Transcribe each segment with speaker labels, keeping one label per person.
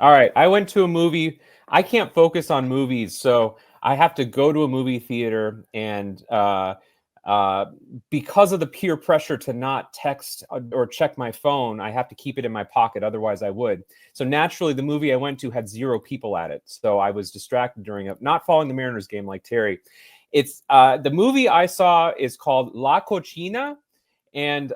Speaker 1: All right. I went to a movie. I can't focus on movies, so I have to go to a movie theater, and uh, because of the peer pressure to not text or check my phone, I have to keep it in my pocket. Otherwise, I would. So naturally, the movie I went to had 0 people at it, so I was distracted during it, not following the Mariners game like Terry. It's the movie I saw is called La Cocina, and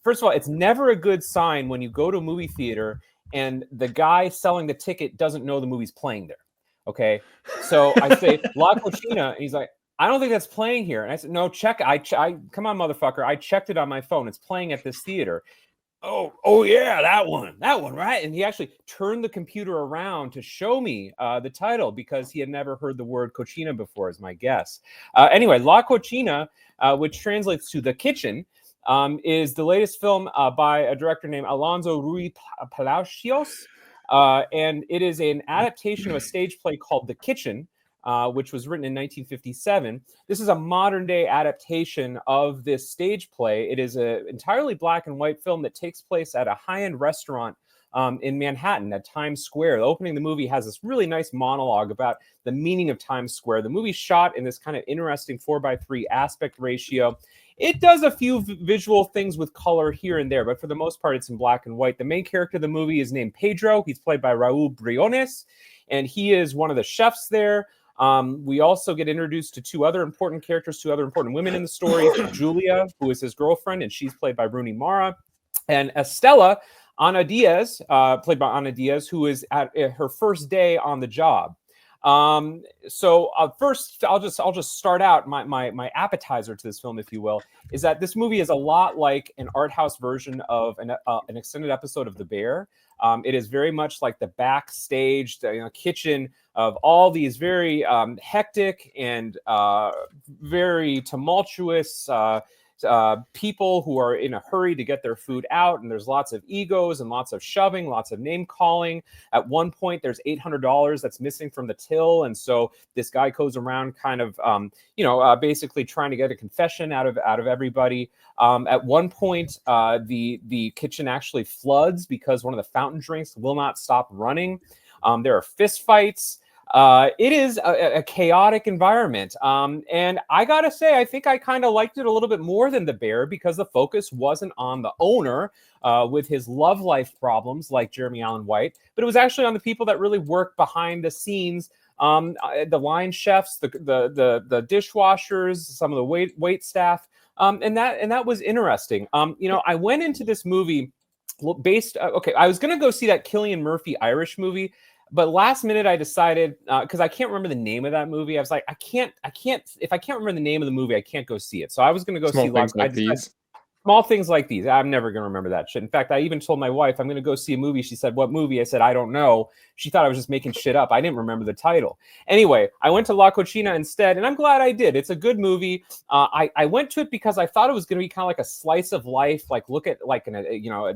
Speaker 1: first of all, it's never a good sign when you go to a movie theater and the guy selling the ticket doesn't know the movie's playing there. Okay, so I say La Cocina, and he's like, I don't think that's playing here. And I said, no, check. I come on, motherfucker. I checked it on my phone. It's playing at this theater. Oh yeah, that one, right? And he actually turned the computer around to show me the title because he had never heard the word cocina before, is my guess. Anyway, La Cocina, which translates to the kitchen, is the latest film by a director named Alfonso Ruizpalacios, and it is an adaptation of a stage play called The Kitchen, which was written in 1957. This is a modern-day adaptation of this stage play. It is an entirely black and white film that takes place at a high-end restaurant in Manhattan at Times Square. The opening of the movie has this really nice monologue about the meaning of Times Square. The movie's shot in this kind of interesting 4:3 aspect ratio. It does a few visual things with color here and there, but for the most part, it's in black and white. The main character of the movie is named Pedro. He's played by Raul Briones, and he is one of the chefs there. We also get introduced to 2 other important characters, 2 other important women in the story. Julia, who is his girlfriend, and she's played by Rooney Mara. And Estella, Ana Diaz, played by Ana Diaz, who is at her first day on the job. So first, I'll just start out my appetizer to this film, if you will, is that this movie is a lot like an art house version of an extended episode of The Bear. It is very much like the backstage, kitchen of all these very hectic and very tumultuous people who are in a hurry to get their food out, and there's lots of egos and lots of shoving, lots of name calling. At one point, there's $800 that's missing from the till, and so this guy goes around kind of, basically trying to get a confession out of everybody. At one point, the kitchen actually floods because one of the fountain drinks will not stop running. There are fist fights. It is a chaotic environment. And I gotta say, I think I kind of liked it a little bit more than The Bear because the focus wasn't on the owner with his love life problems like Jeremy Allen White, but it was actually on the people that really work behind the scenes. The line chefs, the dishwashers, some of the wait staff. And that was interesting. I went into this movie I was going to go see that Cillian Murphy Irish movie. But last minute, I decided, because I can't remember the name of that movie. I was like, if I can't remember the name of the movie, I can't go see it. So I was going to go see Small Things Like These. I'm never going to remember that shit. In fact, I even told my wife, I'm going to go see a movie. She said, what movie? I said, I don't know. She thought I was just making shit up. I didn't remember the title. Anyway, I went to La Cocina instead, and I'm glad I did. It's a good movie. I went to it because I thought it was going to be kind of like a slice of life, like look at like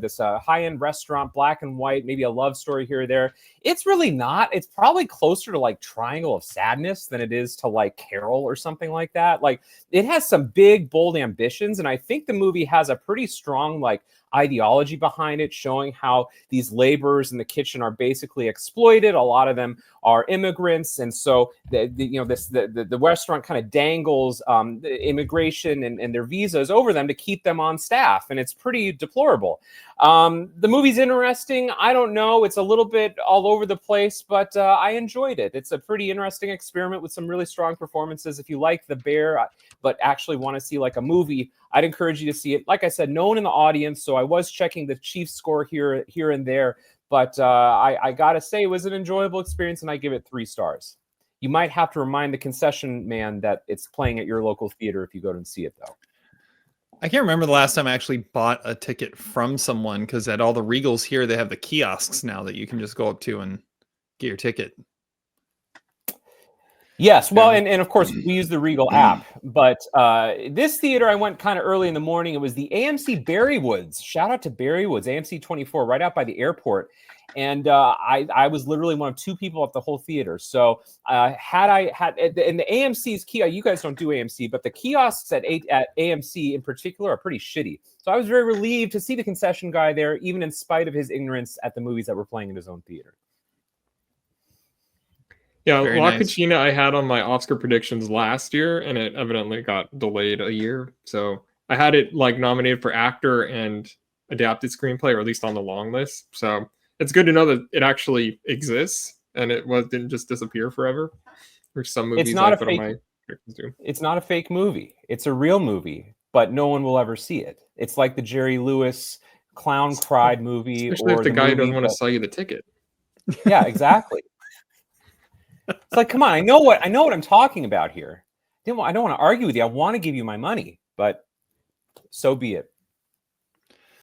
Speaker 1: this high-end restaurant, black and white, maybe a love story here or there. It's really not. It's probably closer to like Triangle of Sadness than it is to like Carol or something like that. Like it has some big, bold ambitions, and I think the movie has a pretty strong like ideology behind it, showing how these laborers in the kitchen are basically exploited. A lot of them are immigrants, and so the restaurant kind of dangles immigration and their visas over them to keep them on staff, and it's pretty deplorable. The movie's interesting. I don't know. It's a little bit all over the place, but I enjoyed it. It's a pretty interesting experiment with some really strong performances. If you like The Bear, but actually want to see like a movie, I'd encourage you to see it. Like I said, no one in the audience, so I was checking the Chiefs score here and there, but I gotta say it was an enjoyable experience, and I give it 3 stars. You might have to remind the concession man that it's playing at your local theater if you go and see it, though.
Speaker 2: I can't remember the last time I actually bought a ticket from someone, because at all the Regals here, they have the kiosks now that you can just go up to and get your ticket.
Speaker 1: Yes, well, and of course, we use the Regal app, but this theater, I went kind of early in the morning. It was the AMC Barrywoods. Shout out to Barrywoods, AMC 24, right out by the airport. And I was literally one of 2 people at the whole theater. So had I had, and the AMC's kiosk, you guys don't do AMC, but the kiosks at AMC in particular are pretty shitty. So I was very relieved to see the concession guy there, even in spite of his ignorance at the movies that were playing in his own theater.
Speaker 3: Yeah,
Speaker 2: Very
Speaker 3: La
Speaker 2: nice.
Speaker 3: Cucina I had on my Oscar predictions last year, and it evidently got delayed a year. So I had it like nominated for actor and adapted screenplay, or at least on the long list. So it's good to know that it actually exists and didn't just disappear forever. Which some movies I put on my predictions do.
Speaker 1: It's not a fake movie. It's a real movie, but no one will ever see it. It's like the Jerry Lewis Clown Cried movie,
Speaker 3: Especially
Speaker 1: or
Speaker 3: if the guy doesn't want to
Speaker 1: that...
Speaker 3: sell you the ticket.
Speaker 1: Yeah, exactly. It's like, come on, I know what I'm talking about here. I don't want to argue with you. I want to give you my money, but so be it.